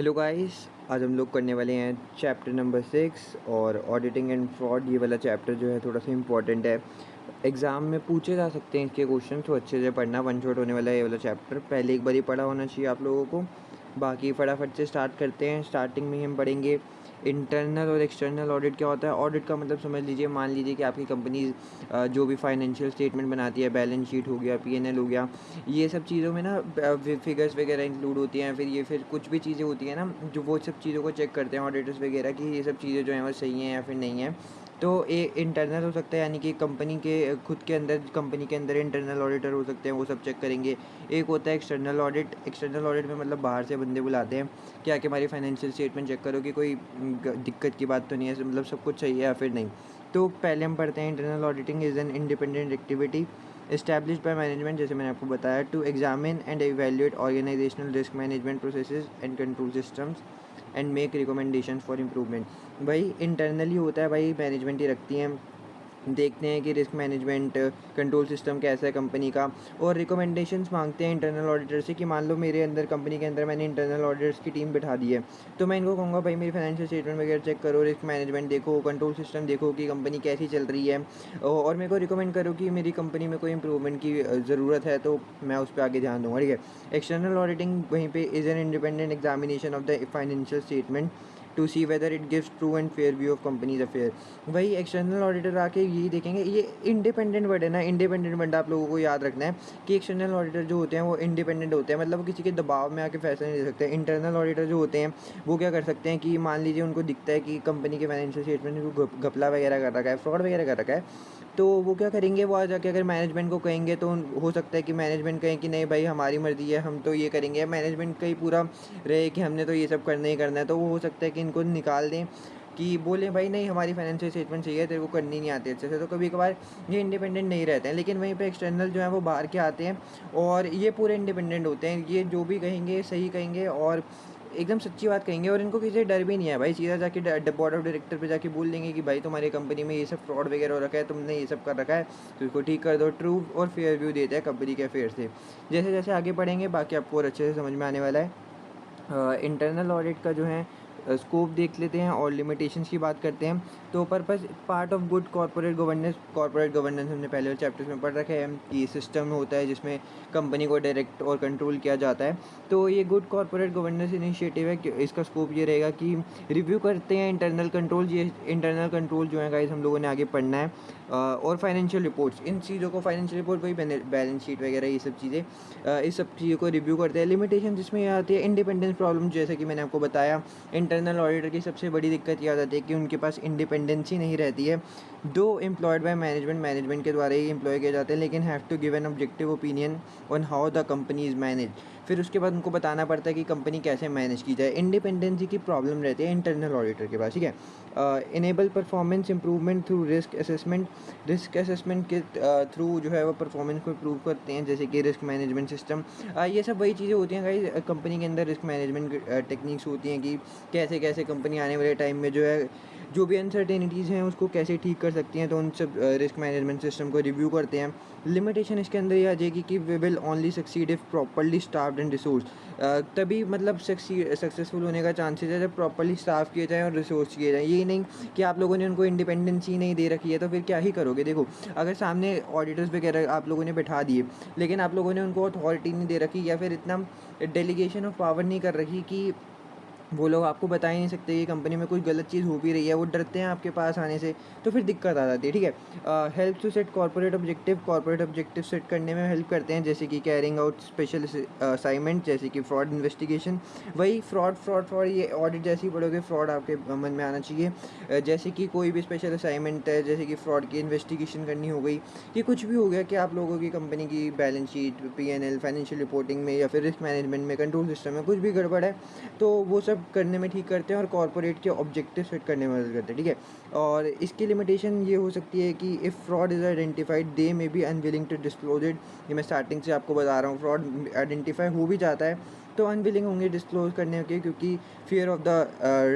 Hello guys. आज हम लोग करने वाले हैं चैप्टर नंबर 6 और ऑडिटिंग एंड फ्रॉड। ये वाला चैप्टर जो है थोड़ा सा इम्पॉर्टेंट है, एग्ज़ाम में पूछे जा सकते हैं इसके क्वेश्चन, तो अच्छे से पढ़ना। वन शॉट होने वाला है ये वाला चैप्टर, पहले एक बार ही पढ़ा होना चाहिए आप लोगों को। बाकी फटाफट से स्टार्ट करते हैं। स्टार्टिंग में ही हम पढ़ेंगे इंटरनल और एक्सटर्नल ऑडिट क्या होता है। ऑडिट का मतलब समझ लीजिए, मान लीजिए कि आपकी कंपनी जो भी फाइनेंशियल स्टेटमेंट बनाती है, बैलेंस शीट हो गया, पीएनएल हो गया, ये सब चीज़ों में ना फिगर्स वगैरह इंक्लूड होती हैं। फिर कुछ भी चीज़ें होती हैं ना, जो वो सब चीज़ों को चेक करते हैं ऑडिटर्स वगैरह कि ये सब चीज़ें जो हैं वो सही हैं या फिर नहीं है। तो ये इंटरनल हो सकता है, यानी कि कंपनी के खुद के अंदर, कंपनी के अंदर इंटरनल ऑडिटर हो सकते हैं, वो सब चेक करेंगे। एक होता है एक्सटर्नल ऑडिट। एक्सटर्नल ऑडिट में मतलब बाहर से बंदे बुलाते हैं कि आके हमारी फाइनेंशियल स्टेटमेंट चेक करो कि कोई दिक्कत की बात तो नहीं है, मतलब सब कुछ सही है या फिर नहीं। तो पहले हम पढ़ते हैं internal auditing is an independent activity established by management, जैसे मैंने आपको बताया, to examine and evaluate organizational risk management processes and control systems and make recommendations for improvement। भाई इंटरनली होता है, भाई मैनेजमेंट ही रखती है। देखते हैं कि रिस्क मैनेजमेंट कंट्रोल सिस्टम कैसा है कंपनी का, और रिकमेंडेशंस मांगते हैं इंटरनल ऑडिटर से कि मान लो मेरे अंदर, कंपनी के अंदर मैंने इंटरनल ऑडिटर्स की टीम बिठा दी है, तो मैं इनको कहूँगा भाई मेरी फाइनेंशियल स्टेटमेंट वगैरह चेक करो, रिस्क मैनेजमेंट देखो, कंट्रोल सिस्टम देखो कि कंपनी कैसी चल रही है, और मेरे को रिकमेंड करो कि मेरी कंपनी में कोई इंप्रूवमेंट की ज़रूरत है, तो मैं उस पर आगे ध्यान दूँगा। ठीक है। एक्सटर्नल ऑडिटिंग वहीं पे is an independent examination of the financial statement to see whether it gives true and fair view of companies affair. वही एक्सटर्नल ऑडिटर आके यही देखेंगे। ये इंडिपेंडेंट वर्ड है ना, इंडिपेंडेंट वर्ड आप लोगों को याद रखना है कि एक्सटर्नल ऑडिटर जो होते हैं वो इंडिपेंडेंट होते हैं, मतलब वो किसी के दबाव में आके फैसला नहीं ले सकते। इंटरनल ऑडिटर जो होते हैं वो क्या कर सकते हैं कि मान लीजिए उनको दिखता है कि कंपनी के फाइनेंशियल स्टेटमेंट में घपला वगैरह कर रखा है, फ्रॉड वगैरह कर रखा है, तो वो क्या करेंगे, वो आ जाके अगर मैनेजमेंट को कहेंगे तो हो सकता है कि मैनेजमेंट कहें कि नहीं भाई हमारी मर्ज़ी है, हम तो ये करेंगे। मैनेजमेंट का ही पूरा रहे कि हमने तो ये सब करना ही करना है, तो वो हो सकता है कि इनको निकाल दें, कि बोले भाई नहीं हमारी फाइनेंशियल स्टेटमेंट चाहिए, तेरे को करनी नहीं आती अच्छे से। तो कभी कभार ये इंडिपेंडेंट नहीं रहते हैं, लेकिन वहीं पे एक्सटर्नल जो है वो बाहर के आते हैं और ये पूरे इंडिपेंडेंट होते हैं। ये जो भी कहेंगे सही कहेंगे और एकदम सच्ची बात कहेंगे, और इनको किसी से डर भी नहीं है भाई। सीधा जाके बोर्ड ऑफ डायरेक्टर पे जाके बोल देंगे कि भाई तुम्हारी कंपनी में ये सब फ्रॉड वगैरह हो रखा है, तुमने ये सब कर रखा है, तो इसको ठीक कर दो। ट्रू और फेयर व्यू देता है कंपनी के अफेयर से। जैसे जैसे आगे बढ़ेंगे बाकी आपको और अच्छे से समझ में आने वाला है। इंटरनल ऑडिट का जो है स्कोप देख लेते हैं और लिमिटेशंस की बात करते हैं। तो purpose part of good corporate governance. Corporate governance हमने पहले चैप्टर्स में पढ़ रखे हैं कि सिस्टम होता है जिसमें कंपनी को डायरेक्ट और कंट्रोल किया जाता है। तो ये गुड कॉर्पोरेट गवर्नेंस इनिशिएटिव है कि इसका स्कोप ये रहेगा कि रिव्यू करते हैं इंटरनल कंट्रोल। ये इंटरनल कंट्रोल जो है गाइस हम लोगों ने आगे पढ़ना है। और फाइनेंशियल रिपोर्ट्स, इन चीज़ों को, फाइनेंशियल रिपोर्ट वही बैलेंस शीट वगैरह ये सब चीज़ें, इस सब चीज़ों को रिव्यू करते हैं। लिमिटेशन जिसमें ये आती है इंडिपेंडेंस प्रॉब्लम, जैसे कि मैंने आपको बताया इंटरनल ऑडिटर की सबसे बड़ी दिक्कत ये आ जाती है कि उनके पास इंडिपेंडेंसी नहीं रहती है। दो एम्प्लॉयड बाय मैनेजमेंट, मैनेजमेंट के द्वारा ही एम्प्लॉय किए जाते हैं, लेकिन have to give an objective opinion on how the company is manage. फिर उसके बाद उनको बताना पड़ता है कि कंपनी कैसे मैनेज की जाए। इंडिपेंडेंसी की प्रॉब्लम रहती है इंटरनल ऑडिटर के पास। ठीक है। Enable performance improvement through risk assessment. Risk assessment के थ्रू जो है वो परफॉर्मेंस को इम्प्रूव करते हैं, जैसे कि रिस्क मैनेजमेंट सिस्टम। ये सब वही चीज़ें होती हैं गाइस, कंपनी के अंदर रिस्क मैनेजमेंट टेक्निक्स होती हैं कि कैसे कैसे कंपनी आने वाले टाइम में जो है, जो भी अनसर्टेनिटीज़ हैं उसको कैसे ठीक कर सकती हैं। तो उन सब रिस्क मैनेजमेंट सिस्टम को रिव्यू करते हैं। लिमिटेशन इसके अंदर ये आ जाएगी कि we will only succeed if properly staffed and resource. तभी मतलब सक्सेसफुल होने का चांसेस है जब प्रॉपर्ली स्टाफ किए जाएँ और रिसोर्स किए जाएँ। यही नहीं कि आप लोगों ने उनको इंडिपेंडेंसी नहीं दे रखी है तो फिर क्या ही करोगे। देखो, अगर सामने ऑडिटर्स वगैरह आप लोगों ने बैठा दिए, लेकिन आप लोगों ने उनको अथॉरिटी नहीं दे रखी या फिर इतना डेलीगेशन ऑफ पावर नहीं कर रखी कि वो लोग आपको बता ही नहीं सकते कि कंपनी में कुछ गलत चीज़ हो भी रही है, वो डरते हैं आपके पास आने से, तो फिर दिक्कत आ जाती है। ठीक है। Help to set corporate objective. Corporate objective set करने में हेल्प करते हैं, जैसे कि कैरिंग आउट स्पेशल असाइनमेंट, जैसे कि फ्रॉड इन्वेस्टिगेशन। वही फ्रॉड ये ऑडिट जैसे ही पढ़ोगे फ्रॉड आपके मन में आना चाहिए। जैसे कि कोई भी स्पेशल असाइनमेंट है, जैसे कि फ्रॉड की इन्वेस्टिगेशन करनी हो गई, कि कुछ भी हो गया कि आप लोगों की कंपनी की balance sheet, PNL, financial reporting में या फिर रिस्क मैनेजमेंट में, कंट्रोल सिस्टम में कुछ भी गड़बड़ है, तो वो सब करने में ठीक करते हैं और कॉर्पोरेट के ऑब्जेक्टिव सेट करने में मदद करते हैं। ठीक है। और इसकी लिमिटेशन ये हो सकती है कि if fraud is identified they may be unwilling to disclose it. ये मैं स्टार्टिंग से आपको बता रहा हूँ, फ्रॉड आइडेंटिफाई हो भी जाता है तो अनविलिंग होंगे डिस्क्लोज़ करने के, क्योंकि फ़ियर ऑफ द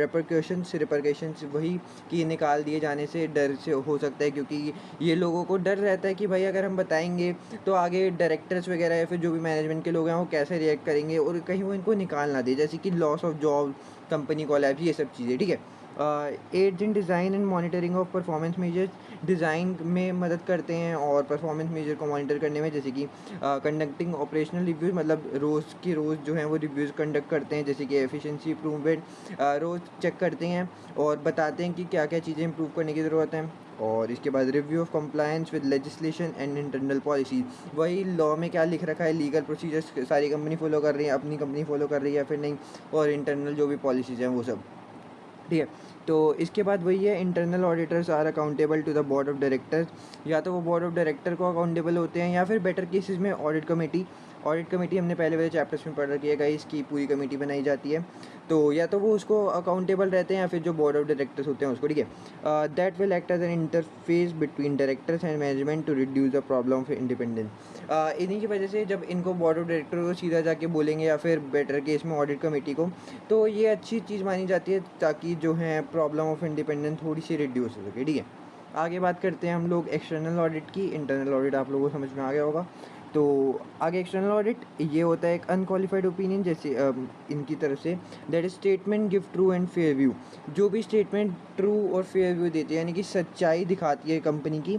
रिपरकशंस वही कि निकाल दिए जाने से डर से हो सकता है, क्योंकि ये लोगों को डर रहता है कि भाई अगर हम बताएँगे तो आगे डायरेक्टर्स वगैरह या फिर जो भी मैनेजमेंट के लोग हैं वो कैसे रिएक्ट करेंगे और कहीं वो इनको निकाल ना दें, जैसे कि loss of job, company collapse, ये सब चीज़ें, ठीक है। Aids in design and monitoring of performance measures, design में मदद करते हैं और परफॉर्मेंस मेजर को मॉनिटर करने में, जैसे कि कंडक्टिंग ऑपरेशनल रिव्यूज़, मतलब रोज़ की रोज़ जो हैं वो रिव्यूज़ कंडक्ट करते हैं, जैसे कि एफिशिएंसी इम्प्रूवमेंट रोज़ चेक करते हैं और बताते हैं कि क्या क्या चीज़ें इम्प्रूव करने की ज़रूरत है। और इसके बाद review of compliance with legislation and internal policy, वही लॉ में क्या लिख रखा है, लीगल प्रोसीजर्स सारी कंपनी फॉलो कर रही है, अपनी कंपनी फॉलो कर रही है या फिर नहीं, और इंटरनल जो भी पॉलिसीज़ हैं वो सब, ठीक है। तो इसके बाद वही है, internal auditors are accountable to the board of directors, या तो वो बोर्ड ऑफ डायरेक्टर को अकाउंटेबल होते हैं या फिर बेटर केसेस में ऑडिट कमेटी हमने पहले वाले चैप्टर्स में पढ़ रखी है गाइस, इसकी पूरी कमेटी बनाई जाती है, तो या तो वो उसको अकाउंटेबल रहते हैं या फिर जो बोर्ड ऑफ डायरेक्टर्स होते हैं उसको, ठीक है। That will act as an interface between directors and management to reduce the problem of independence. इन्हीं की वजह से जब इनको बोर्ड ऑफ डायरेक्टर को सीधा जाके बोलेंगे या फिर बेटर केस में ऑडिट कमेटी को, तो ये अच्छी चीज़ मानी जाती है ताकि जो है प्रॉब्लम ऑफ इंडिपेंडेंस थोड़ी सी रिड्यूस हो सके, ठीक है। आगे बात करते हैं हम लोग एक्सटर्नल ऑडिट की। इंटरनल ऑडिट आप लोगों को समझ में आ गया होगा। तो आगे एक्सटर्नल ऑडिट ये होता है एक अनक्वालिफाइड ओपिनियन, जैसे इनकी तरफ से, that is statement give true and fair view, जो भी स्टेटमेंट ट्रू और फेयर व्यू देती है यानी कि सच्चाई दिखाती है कंपनी की,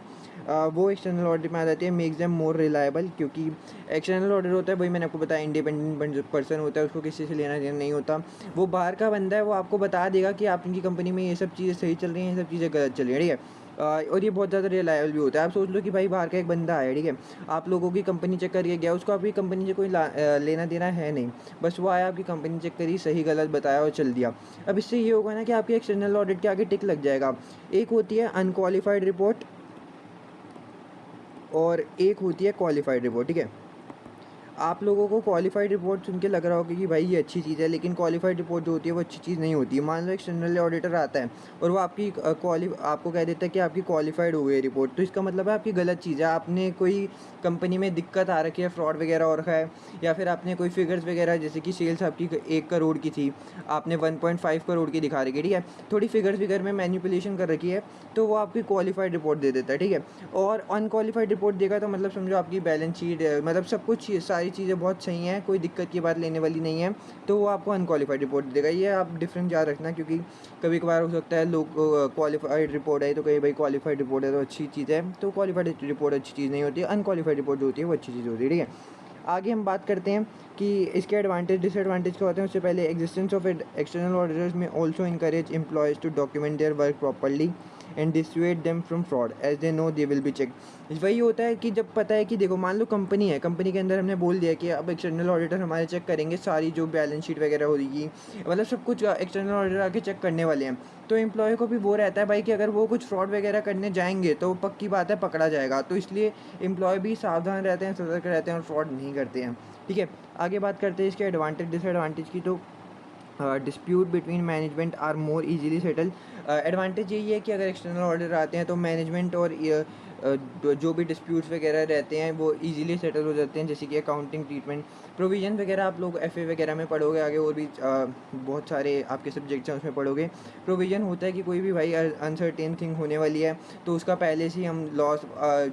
वो एक्सटर्नल ऑडिट में आ जाती है। मेक्स देम मोर रिलायबल, क्योंकि एक्सटर्नल ऑडिट होता है, वही मैंने आपको बताया, इंडिपेंडेंट पर्सन होता है, उसको किसी से लेना देना नहीं होता, वो बाहर का बंदा है, वो आपको बता देगा कि आपकी कंपनी में ये सब चीज़ें सही चल रही हैं, ये सब चीज़ें गलत चल रही हैं, ठीक है। और ये बहुत ज़्यादा रिलायबल भी होता है। आप सोच लो कि भाई बाहर का एक बंदा आया, ठीक है, आप लोगों की कंपनी चेक करके गया, उसको आपकी कंपनी से कोई लेना देना है नहीं, बस वो आया, आपकी कंपनी चेक करी, सही गलत बताया और चल दिया। अब इससे ये होगा ना कि आपकी एक्सटर्नल ऑडिट के आगे टिक लग जाएगा। एक होती है अनक्वालिफाइड रिपोर्ट और एक होती है क्वालिफाइड रिपोर्ट, ठीक है। आप लोगों को क्वालिफाइड रिपोर्ट सुन के लग रहा होगा कि भाई ये अच्छी चीज़ है, लेकिन क्वालिफाइड रिपोर्ट जो होती है वो अच्छी चीज़ नहीं होती है। मान लो एक्सटर्नल ऑडिटर आता है और वो आपको कह देता है कि आपकी क्वालिफाइड हो गई रिपोर्ट, तो इसका मतलब है आपकी गलत चीज़ है, आपने कोई कंपनी में दिक्कत आ रखी है, फ्रॉड वगैरह हो रखा है, या फिर आपने कोई फिगर्स वगैरह, जैसे कि सेल्स आपकी 1 करोड़ की थी, आपने 1.5 करोड़ की दिखा रखी है, ठीक है, थोड़ी फिगर में मैनिपुलेशन कर रखी है, तो वो आपकी क्वालिफाइड रिपोर्ट दे देता है, ठीक है। और अनक्वालिफाइड रिपोर्ट देगा तो मतलब समझो आपकी बैलेंस शीट, मतलब सब कुछ सारी चीज़ें बहुत सही हैं, कोई दिक्कत की बात लेने वाली नहीं है, तो वो आपको अनक्वालिफाइड रिपोर्ट देगा। ये आप डिफरेंस याद रखना, क्योंकि कभी कभार हो सकता है लोग क्वालिफाइड रिपोर्ट है तो कहीं भाई क्वालिफाइड रिपोर्ट है तो अच्छी चीज़ है, तो क्वालिफाइड रिपोर्ट अच्छी चीज़ नहीं होती है, अनक्वालिफाइड रिपोर्ट जो होती है वो अच्छी चीज़ होती है, ठीक है। आगे हम बात करते हैं कि इसके एडवांटेज डिसएडवांटेज क्या होते हैं। उससे पहले existence of external auditors may also encourage employees to document their work properly and dissuade them from fraud as they know they will be check. वही होता है कि जब पता है कि देखो, मान लो कंपनी है, कंपनी के अंदर हमने बोल दिया कि अब एक्सटर्नल ऑडिटर हमारे चेक करेंगे सारी जो बैलेंस शीट वगैरह होगी, मतलब सब कुछ एक्सटर्नल ऑडिटर आके चेक करने वाले हैं, तो एम्प्लॉय को भी वो रहता है भाई कि अगर वो कुछ फ्रॉड वगैरह करने जाएंगे तो पक्की बात है पकड़ा जाएगा, तो इसलिए एम्प्लॉय भी सावधान रहते हैं, सतर्क रहते हैं और फ्रॉड नहीं करते हैं, ठीक है। आगे बात करते हैं इसके एडवांटेज डिसएडवांटेज की। तो dispute between management are more easily settle. Advantage यही है कि अगर एक्सटर्नल ऑर्डर आते हैं तो मैनेजमेंट और जो भी डिस्प्यूट्स वगैरह रहते हैं वो इजीली सेटल हो जाते हैं, जैसे कि अकाउंटिंग ट्रीटमेंट, प्रोविजन वगैरह आप लोग एफए वगैरह में पढ़ोगे आगे, और भी बहुत सारे आपके सब्जेक्ट्स हैं उसमें पढ़ोगे। प्रोविजन होता है कि कोई भी भाई अनसर्टेन थिंग होने वाली है तो उसका पहले से ही हम लॉस,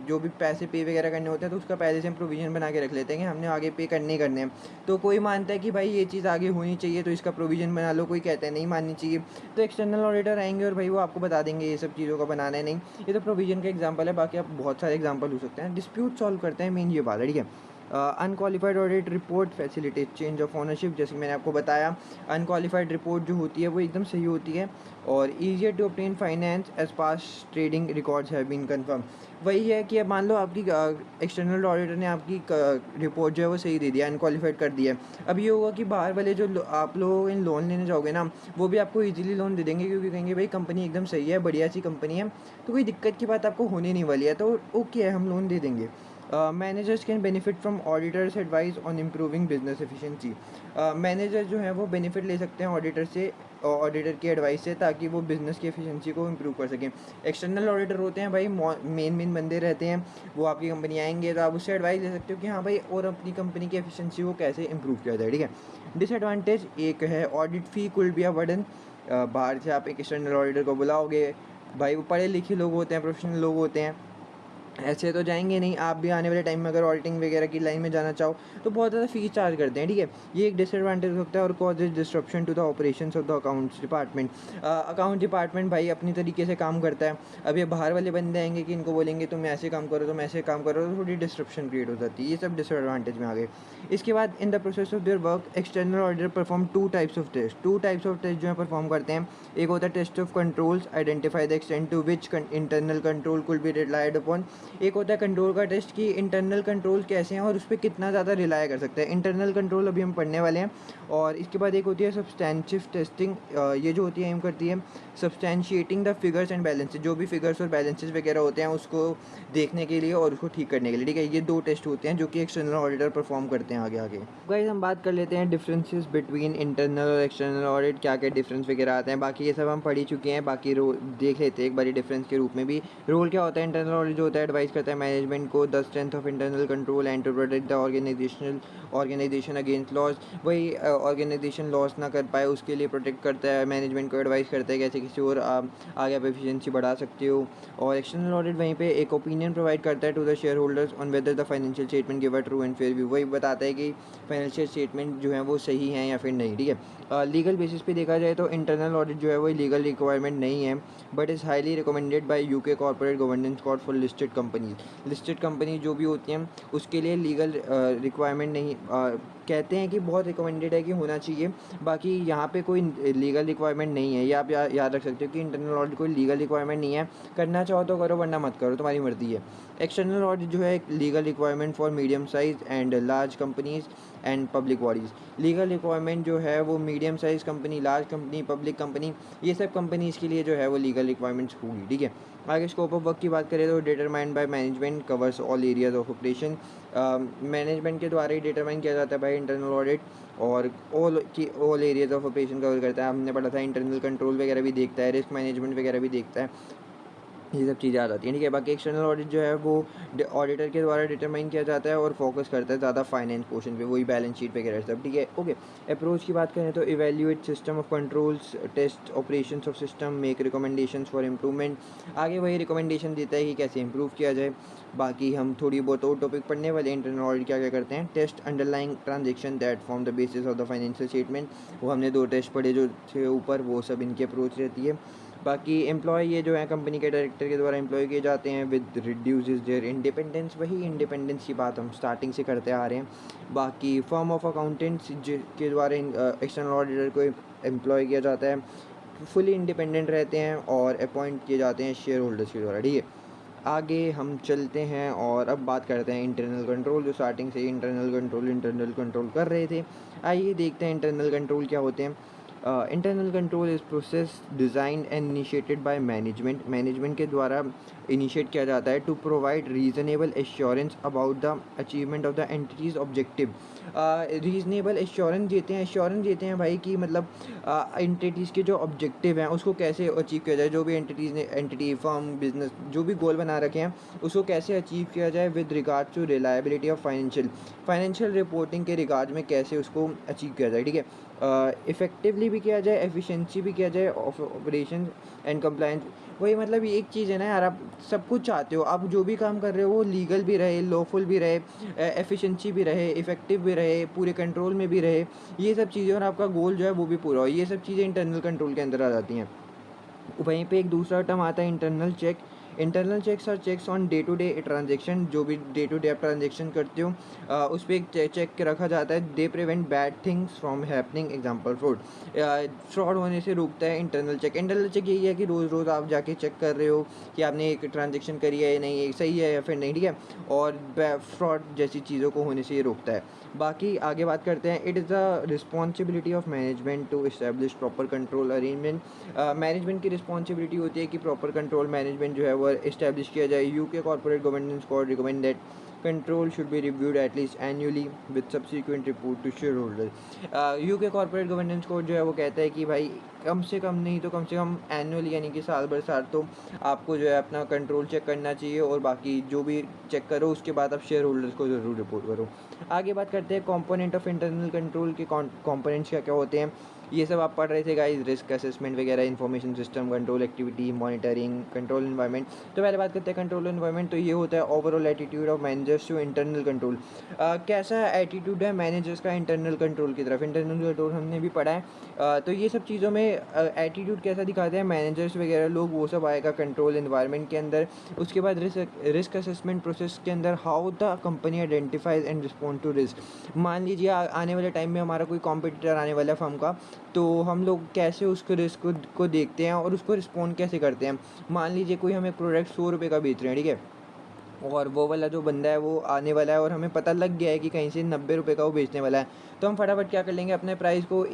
जो भी पैसे पे वगैरह करने होते हैं तो उसका पहले से हम प्रोविजन बना के रख लेते हैं कि हमने आगे पे करने ही करने हैं। तो कोई मानता है कि भाई ये चीज़ आगे होनी चाहिए तो इसका प्रोविज़न बना लो, कोई कहता है नहीं माननी चाहिए, तो एक्सटर्नल ऑडिटर आएंगे और भाई वो आपको बता देंगे ये सब चीज़ों का बनाना है नहीं। ये तो प्रोविज़न का एग्जांपल है, बाकी आप बहुत सारे एग्जांपल हो सकते हैं। डिस्प्यूट सॉल्व करते हैं, मेन ये बात है, ठीक है। Unqualified audit report facilitate change of ownership, जैसे मैंने आपको बताया अनक्वालिफाइड रिपोर्ट जो होती है वो एकदम सही होती है, और easier to obtain finance as past trading records have been confirm. वही है कि अब मान लो आपकी एक्सटर्नल ऑडिटर ने आपकी रिपोर्ट जो है वो सही दे दिया, अनक्वालिफाइड कर दिया, अब ये होगा कि बाहर वाले जो आप लोग इन लोन लेने जाओगे ना, वो भी आपको इजीली लोन दे देंगे, क्योंकि कहेंगे भाई कंपनी एकदम सही है, बढ़िया सी कंपनी है, तो कोई दिक्कत की बात आपको होने नहीं वाली है, तो ओके है, हम लोन दे देंगे। Managers can benefit from auditors advice on improving business efficiency. Manager जो है वो बेनिफिट ले सकते हैं ऑडिटर से, ऑडिटर की एडवाइस से, ताकि वो बिज़नेस की एफिशिएंसी को इम्प्रूव कर सकें। एक्सटर्नल ऑडिटर होते हैं भाई, मेन बंदे रहते हैं, वो आपकी कंपनी आएंगे तो आप उससे एडवाइस ले सकते हो कि हाँ भाई और अपनी कंपनी की एफिशिएंसी को कैसे इम्प्रूव किया जाए, ठीक है। डिसएडवांटेज एक है audit fee could be a burden. बाहर से आप एक एक्सटर्नल ऑडिटर को बुलाओगे, भाई वो पढ़े लिखे लोग होते हैं, प्रोफेशनल लोग होते हैं, ऐसे तो जाएंगे नहीं। आप भी आने वाले टाइम में अगर ऑडिटिंग वगैरह की लाइन में जाना चाहो तो बहुत ज़्यादा फीस चार्ज करते हैं, ठीक है। ये एक डिसएडवांटेज होता है। और causes disruption to the operations of the accounts department. Account department भाई अपनी तरीके से काम करता है। अब ये बाहर वाले बंदे आएंगे कि इनको बोलेंगे तुम ऐसे काम करो, तुम ऐसे काम करो, तो थोड़ी डिस्ट्रप्शन क्रिएट हो जाती है। ये सब डिसएडवांटेज में आ गए। इसके बाद in the process of their work external auditor perform two types of test जो है परफॉर्म करते हैं। एक होता है test of controls, identify the extent to which internal control could be relied upon. एक होता है कंट्रोल का टेस्ट कि इंटरनल कंट्रोल कैसे हैं और उस पर कितना ज़्यादा रिलाय कर सकते हैं। इंटरनल कंट्रोल अभी हम पढ़ने वाले हैं। और इसके बाद एक होती है सब्सटेंटिव टेस्टिंग। ये जो होती है एम करती है सब्सटेंशिएटिंग द फिगर्स एंड बैलेंसेस, जो भी फिगर्स और बैलेंसेस वगैरह होते हैं उसको देखने के लिए और उसको ठीक करने के लिए, ठीक है। ये दो टेस्ट होते हैं जो कि एक्सटर्नल ऑडिटर परफॉर्म करते हैं आगे आगे। गाइस हम बात कर लेते हैं डिफरेंसेस बिटवीन इंटरनल और एक्सटर्नल ऑडिट, क्या क्या डिफरेंस वगैरह आते हैं। बाकी ये सब हम पढ़ ही चुके हैं, बाकी देख लेते हैं एक बारी डिफरेंस के रूप में भी। रोल क्या होता है इंटरनल ऑडिट जो होता है, एडवाइस करता है मैनेजमेंट को the strength of internal control and to protect the organisation against loss. वही ऑर्गेनाइजेशन लॉस ना कर पाए उसके लिए प्रोटेक्ट करता है, मैनेजमेंट को एडवाइस करता है कैसे किसी और आगे आप एफिशिएंसी बढ़ा सकते हो। और एक्सटर्नल ऑडिट वहीं पे एक ओपिनियन प्रोवाइड करता है to the shareholders on whether the financial statement give a true and fair view. वही बताता है कि फाइनेंशियल स्टेटमेंट जो है वो सही है या फिर नहीं, ठीक है। लीगल बेसिस पे देखा जाए तो इंटरनल ऑडिट जो है वो लीगल रिक्वायरमेंट नहीं है, but is highly recommended by UK corporate governance code for listed companies. Listed company जो भी होती हैं उसके लिए लीगल रिक्वायरमेंट नहीं, कहते हैं कि बहुत रिकमेंडेड है कि होना चाहिए। बाकी यहाँ पे कोई लीगल रिक्वायरमेंट नहीं है, ये आप याद रख सकते हो कि इंटरनल ऑडिट कोई लीगल रिक्वायरमेंट नहीं है। करना चाहो तो करो वरना मत करो, तुम्हारी मर्जी है। एक्सटर्नल ऑडिट जो है एक legal requirement for medium size and large companies and public bodies. Legal requirement जो है वो medium size company, large company, public company, ये सब कंपनीज़ के लिए जो है वो लीगल रिक्वायरमेंट्स होगी, ठीक है। आगे स्कोप ऑफ वर्क की बात करें तो determined by management covers all areas of operation. Management के द्वारा ही डिटरमाइन किया जाता है भाई इंटरनल ऑडिट, और all areas of operation cover करता है। हमने पढ़ा था इंटरनल कंट्रोल वगैरह भी देखता है, रिस्क मैनेजमेंट वगैरह भी देखता है, ये सब चीज़ें आ जाती हैं, ठीक है। बाकी एक्सटर्नल ऑडिट जो है वो ऑडिटर के द्वारा डिटरमाइन किया जाता है और फोकस करता है ज़्यादा फाइनेंस पोर्शन पे, वही बैलेंस शीट वगैरह सब, ठीक है। ओके, अप्रोच की बात करें तो evaluate system of controls, test operations of system, make recommendations for improvement. आगे वही रिकमेंडेशन देता है कि कैसे इंप्रूव किया जाए। बाकी हम थोड़ी बहुत और टॉपिक पढ़ने वाले। इंटरनल ऑडिट क्या क्या करते हैं, test underlying transaction that form the basis of the financial statement. वो हमने दो टेस्ट पढ़े जो थे ऊपर, वो सब इनकी अप्रोच रहती है। बाकी एम्प्लॉय ये जो है कंपनी के डायरेक्टर के द्वारा एम्प्लॉय किए जाते हैं विद रिड्यूसेस देयर इंडिपेंडेंस। वही इंडिपेंडेंस की बात हम स्टार्टिंग से करते आ रहे हैं। बाकी फर्म ऑफ अकाउंटेंट्स के द्वारा एक्सटर्नल ऑडिटर को एम्प्लॉय किया जाता है, फुली इंडिपेंडेंट रहते हैं और अपॉइंट किए जाते हैं शेयर होल्डर्स के द्वारा, ठीक है। आगे हम चलते हैं और अब बात करते हैं इंटरनल कंट्रोल, जो स्टार्टिंग से ही इंटरनल कंट्रोल कर रहे थे। आइए देखते हैं इंटरनल कंट्रोल क्या होते हैं। Internal control is process design and initiated by management के द्वारा इनिशिएट किया जाता है to provide reasonable assurance about the achievement of the entity's objective. Reasonable assurance देते हैं भाई कि मतलब एंटिटीज़ के जो ऑब्जेक्टिव हैं उसको कैसे अचीव किया जाए, जो भी एंटिटी फर्म बिजनेस जो भी गोल बना रखे हैं उसको कैसे अचीव किया जाए with regard to reliability of financial reporting के रिगार्ड में कैसे उसको अचीव किया जाए, ठीक है। इफ़ेक्टिवली भी किया जाए, एफिशिएंसी भी किया जाए ऑपरेशन एंड कंप्लायंस। वही मतलब ये एक चीज़ है ना यार, आप सब कुछ चाहते हो, आप जो भी काम कर रहे हो वो लीगल भी रहे, लॉफुल भी रहे, एफिशिएंसी भी रहे, इफ़ेक्टिव भी रहे, पूरे कंट्रोल में भी रहे, ये सब चीज़ें, और आपका गोल जो है वो भी पूरा हो, ये सब चीज़ें इंटरनल कंट्रोल के अंदर आ जाती हैं। वहीं पे एक दूसरा टर्म आता है internal check. Internal checks are checks on day to day transaction, जो भी डे टू डे आप ट्रांजेक्शन करते हो उस पर एक चेक रखा जाता है। They prevent bad things from happening, example fraud होने से रोकता है इंटरनल चेक। इंटरनल चेक यही है कि रोज़ रोज़ आप जाके चेक कर रहे हो कि आपने एक ट्रांजेक्शन करी है या नहीं, सही है या फिर नहीं, ठीक है, और फ्रॉड जैसी चीज़ों को होने से ये रोकता है। बाकी आगे बात करते हैं, it is the responsibility of management to establish proper control arrangement. Management की रिस्पॉन्सिबिलिटी होती है कि प्रॉपर कंट्रोल मैनेजमेंट जो है वो इस्टेब्लिश किया जाए। UK corporate governance code recommend that control should be reviewed at least annually with subsequent report to shareholder. UK corporate governance code जो है वो कहता है कि भाई कम से कम नहीं तो कम से कम एनुअली यानी कि साल भर साल तो आपको जो है अपना कंट्रोल चेक करना चाहिए, और बाकी जो भी चेक करो उसके बाद आप शेयर होल्डर्स को ज़रूर रिपोर्ट करो। आगे बात करते हैं कंपोनेंट ऑफ इंटरनल कंट्रोल के कंपोनेंट्स क्या क्या होते हैं। ये सब आप पढ़ रहे थे गाइस, रिस्क असेसमेंट वगैरह, information system, control activity, monitoring, control environment. तो पहले बात करते हैं कंट्रोल एनवायरनमेंट। तो ये होता है overall attitude of managers to internal control. कैसा एटीट्यूड है मैनेजर्स का इंटरनल कंट्रोल की तरफ। इंटरनल कंट्रोल हमने भी पढ़ा है। तो ये सब चीज़ों में एटीट्यूड कैसा दिखाते हैं मैनेजर्स वगैरह लोग, वो सब आएगा कंट्रोल एनवायरनमेंट के अंदर। उसके बाद रिस्क असेसमेंट प्रोसेस के अंदर how the company identifies and respond to risk. मान लीजिए आने वाले टाइम में हमारा कोई कॉम्पिटिटर आने वाला है फर्म का, तो हम लोग कैसे उसको रिस्क को देखते हैं और उसको रिस्पॉन्ड कैसे करते हैं। मान लीजिए कोई हमें प्रोडक्ट 100 रुपये का बेच रहे हैं, ठीक है, और वो वाला जो बंदा है वो आने वाला है और हमें पता लग गया है कि कहीं से 90 रुपये का वो बेचने वाला है। तो हम फटाफट क्या कर लेंगे, अपने प्राइस को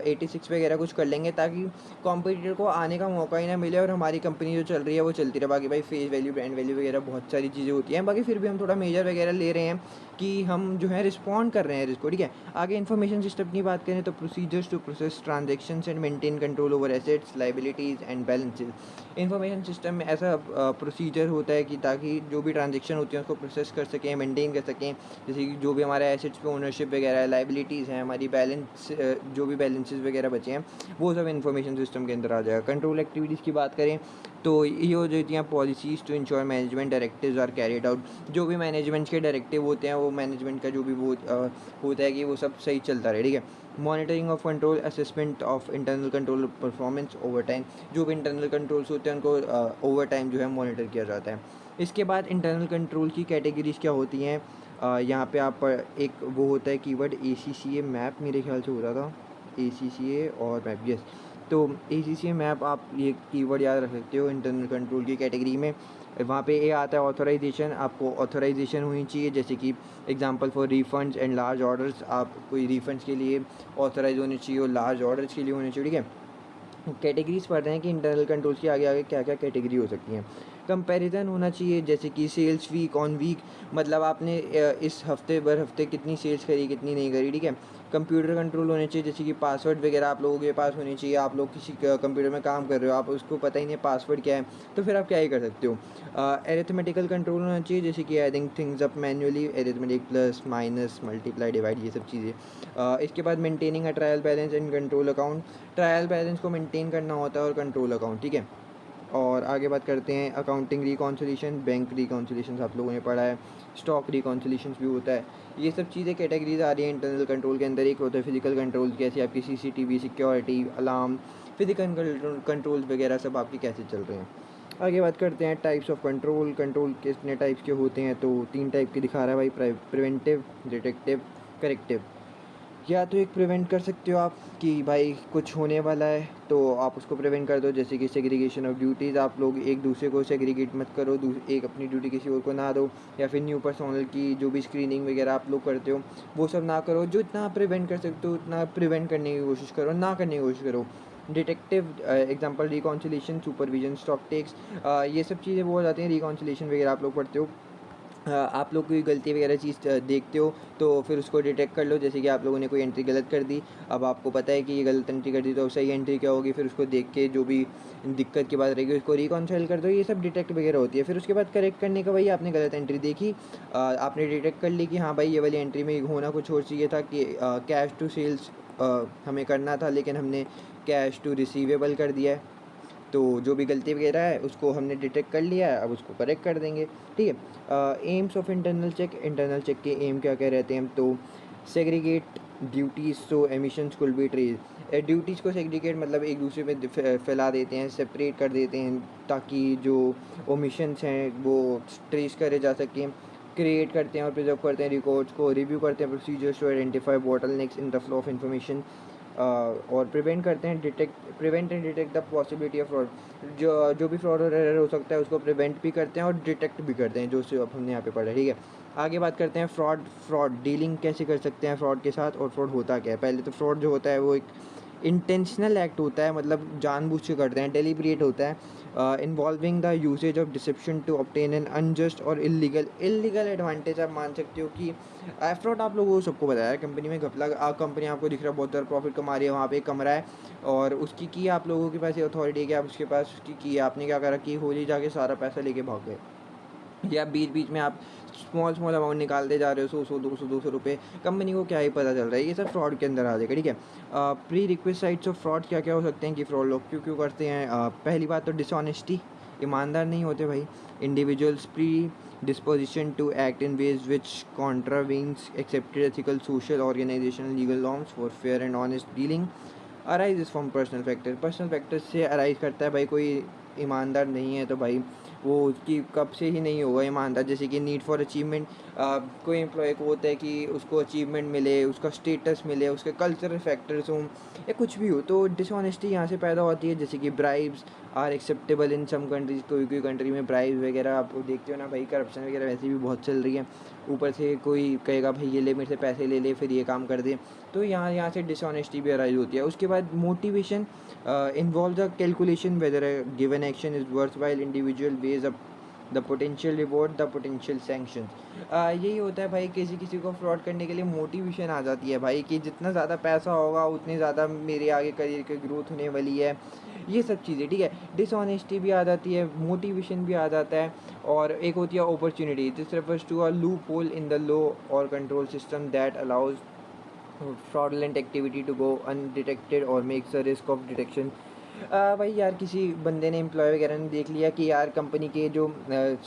86 वगैरह कुछ कर लेंगे, ताकि कॉम्पिटिटर को आने का मौका ही ना मिले और हमारी कंपनी जो चल रही है वो चलती रहे। बाकी भाई फेस वैल्यू, ब्रांड वैल्यू वगैरह बहुत सारी चीज़ें होती हैं, बाकी फिर भी हम थोड़ा मेजर वगैरह ले रहे हैं कि हम जो है रिस्पॉन्ड कर रहे हैं इसको, ठीक है। आगे इन्फॉर्मेशन सिस्टम की बात करें तो procedures to process transactions and maintain control over assets, liabilities and balances. Information system में ऐसा प्रोसीजर होता है कि ताकि जो भी ट्रांजेक्शन होती हैं उसको प्रोसेस कर सकें, मेंटेन कर सकें। जैसे कि जो भी हमारे एसेट्स पे ओनरशिप वगैरह है, लाइबिलिटीज़ हैं, हमारी बैलेंस जो भी बैलेंसेस वगैरह बचे हैं वो सब इन्फॉर्मेशन सिस्टम के अंदर आ जाएगा। कंट्रोल एक्टिविटीज़ की बात करें तो ये हो जाती हैं policies to ensure management directives are carried out. जो भी मैनेजमेंट के डायरेक्टिव होते हैं वो मैनेजमेंट का जो भी वो होता है कि वो सब सही चलता रहे, ठीक है। Monitoring of control, assessment of internal control performance over time. जो भी इंटरनल कंट्रोल्स होते हैं उनको ओवर टाइम जो है मॉनिटर किया जाता है। इसके बाद इंटरनल कंट्रोल की कैटेगरीज़ क्या होती हैं। यहाँ पे आप एक वो होता है कीवर्ड ACCA मैप, मेरे ख्याल से होता था ACCA और मैप, यस। तो ACCA मैप आप ये कीवर्ड याद रख सकते हो इंटरनल कंट्रोल की कैटेगरी में। वहाँ पे ये आता है ऑथराइजेशन, आपको ऑथराइजेशन होनी चाहिए, जैसे कि example for refunds and large orders, आप कोई रिफंड्स के लिए ऑथराइज होने चाहिए और लार्ज ऑर्डर्स के लिए होने चाहिए, ठीक है। कैटेगरीज पढ़ रहे हैं कि इंटरनल कंट्रोल्स की आगे आगे क्या क्या कैटेगरी हो सकती हैं। कंपैरिजन होना चाहिए, जैसे कि सेल्स वीक ऑन वीक, मतलब आपने इस हफ्ते भर हफ्ते कितनी सेल्स करी कितनी नहीं करी, ठीक है। कंप्यूटर कंट्रोल होने चाहिए, जैसे कि पासवर्ड वगैरह आप लोगों के पास होने चाहिए। आप लोग किसी कंप्यूटर में काम कर रहे हो, आप उसको पता ही नहीं पासवर्ड क्या है, तो फिर आप क्या ही कर सकते हो। एरिथमेटिकल कंट्रोल होना चाहिए, जैसे कि adding things up manually, arithmetic plus minus multiply divide, ये सब चीज़ें। इसके बाद maintaining a trial balance and control account. Trial balance को मेंटेन करना होता है और कंट्रोल अकाउंट, ठीक है। और आगे बात करते हैं अकाउंटिंग रिकॉन्सिलेशन, बैंक रिकॉन्सिलेशन आप लोगों ने पढ़ा है, स्टॉक रिकॉन्सिलेशन भी होता है। ये सब चीज़ें कैटेगरीज आ रही हैं इंटरनल कंट्रोल के अंदर। एक होता है फिजिकल कंट्रोल, जैसे आपकी CCTV, security, alarm, physical controls वगैरह सब आपके कैसे चल रहे हैं। आगे बात करते हैं टाइप्स ऑफ कंट्रोल। कंट्रोल कितने टाइप्स के होते हैं, तो 3 टाइप के दिखा रहा है भाई, प्रिवेंटिव, डिटेक्टिव, करेक्टिव। या तो एक प्रिवेंट कर सकते हो आप कि भाई कुछ होने वाला है तो आप उसको प्रिवेंट कर दो, जैसे कि सेग्रीगेशन ऑफ ड्यूटीज़, आप लोग एक दूसरे को सेग्रीगेट मत करो, एक अपनी ड्यूटी किसी और को ना दो, या फिर न्यू पर्सनल की जो भी स्क्रीनिंग वगैरह आप लोग करते हो वो सब ना करो। जो इतना प्रिवेंट कर सकते हो उतना प्रिवेंट करने की कोशिश करो, ना करने की कोशिश करो। Detective example reconciliation, supervision, stock takes, ये सब चीज़ें वो हो जाती हैं। रिकॉन्सिलेशन वगैरह आप लोग पढ़ते हो, आप लोग कोई गलती वगैरह चीज़ देखते हो तो फिर उसको डिटेक्ट कर लो, जैसे कि आप लोगों ने कोई एंट्री गलत कर दी, अब आपको पता है कि ये गलत एंट्री कर दी, तो सही एंट्री क्या होगी, फिर उसको देख के जो भी दिक्कत की बात रहेगी उसको रिकॉन्साइल कर दो। ये सब डिटेक्ट वगैरह होती है। फिर उसके बाद करेक्ट करने का, भाई आपने गलत एंट्री देखी, आपने डिटेक्ट कर ली कि हाँ भाई ये वाली एंट्री में होना कुछ और चाहिए था, कि कैश टू सेल्स हमें करना था लेकिन हमने कैश टू रिसीवेबल कर दिया है। तो जो भी गलती वगैरह है उसको हमने डिटेक्ट कर लिया है, अब उसको करेक्ट कर देंगे, ठीक है। Aims of internal check, internal check के एम क्या क्या रहते हैं, तो segregate duties so omissions could be trace. Duties को सेग्रीगेट मतलब एक दूसरे में फैला देते हैं, सेपरेट कर देते हैं, ताकि जो ओमिशंस हैं वो ट्रेस करे जा सकें। क्रिएट करते हैं और प्रिजर्व करते हैं रिकॉर्ड्स को, रिव्यू करते हैं procedures to identify bottlenecks in the flow of information, और प्रिवेंट करते हैं, prevent and detect the possibility of fraud. जो भी फ्रॉड और एरर हो सकता है उसको प्रिवेंट भी करते हैं और डिटेक्ट भी करते हैं, जो अब हमने यहाँ पे पढ़ा है, ठीक है। आगे बात करते हैं फ्रॉड डीलिंग कैसे कर सकते हैं फ्रॉड के साथ, और फ्रॉड होता क्या है। पहले तो फ्रॉड जो होता है वो एक इंटेंशनल एक्ट होता है, मतलब जानबूझ के करते हैं, डेलिब्रेट होता है, involving the usage of deception to obtain an unjust or illegal advantage. आप मान सकते हो कि फ्रॉड आप लोगों को सबको बताया है, कंपनी में घपला, कंपनी आपको दिख रहा है बहुत ज़्यादा प्रॉफिट कमा रही है, वहाँ पे एक कमरा है और उसकी की आप लोगों के पास ये अथॉरिटी है कि आप उसके पास उसकी की आपने क्या करा कि होली जाके सारा पैसा लेके भाग गए, या बीच बीच में आप स्मॉल अमाउंट निकालते जा रहे हो, 100 200 कंपनी को क्या ही पता चल रहा है। ये सब फ्रॉड के अंदर आ जाएगा, ठीक है। प्री रिक्वेस्ट ऑफ फ्रॉड क्या क्या हो सकते हैं कि फ्रॉड लोग क्यों क्यों करते हैं। पहली बात तो डिसऑनेस्टी, ईमानदार नहीं होते भाई। Individuals predisposition to act in ways which contravenes accepted ethical social organisational legal norms for fair and honest dealing arise from personal factor से अराइज करता है भाई। कोई ईमानदार नहीं है तो भाई वो उसकी कब से ही नहीं होगा ईमानदार। जैसे कि नीड फॉर अचीवमेंट, कोई एम्प्लॉय को होता है कि उसको अचीवमेंट मिले, उसका स्टेटस मिले, उसके कल्चरल फैक्टर्स हों या कुछ भी हो, तो डिसऑनेस्टी यहाँ से पैदा होती है। जैसे कि bribes are acceptable in some countries, कोई कोई कंट्री में ब्राइब वगैरह आप देखते हो ना भाई, करप्शन वगैरह वैसे भी बहुत चल रही है। ऊपर से कोई कहेगा भाई ये ले मेरे से पैसे ले ले फिर ये काम कर दे, तो यहाँ से डिसऑनेस्टी भी अराइज होती है। उसके बाद motivation involve the calculation whether given action is worthwhile individual weighs up the potential reward the potential sanction. यही होता है भाई, किसी किसी को फ्रॉड करने के लिए मोटिवेशन आ जाती है भाई कि जितना ज़्यादा पैसा होगा उतनी ज़्यादा मेरे आगे करियर की ग्रोथ होने वाली है, ये सब चीज़ें, ठीक है। डिसऑनेस्टी भी आ जाती है, मोटिवेशन भी आ जाता है। और एक होती है opportunity, this refers to a loophole in the law और control system that allows fraudulent activity to go undetected or makes a risk of detection। भाई यार किसी बंदे ने एम्प्लॉय वगैरह ने देख लिया कि यार कंपनी के जो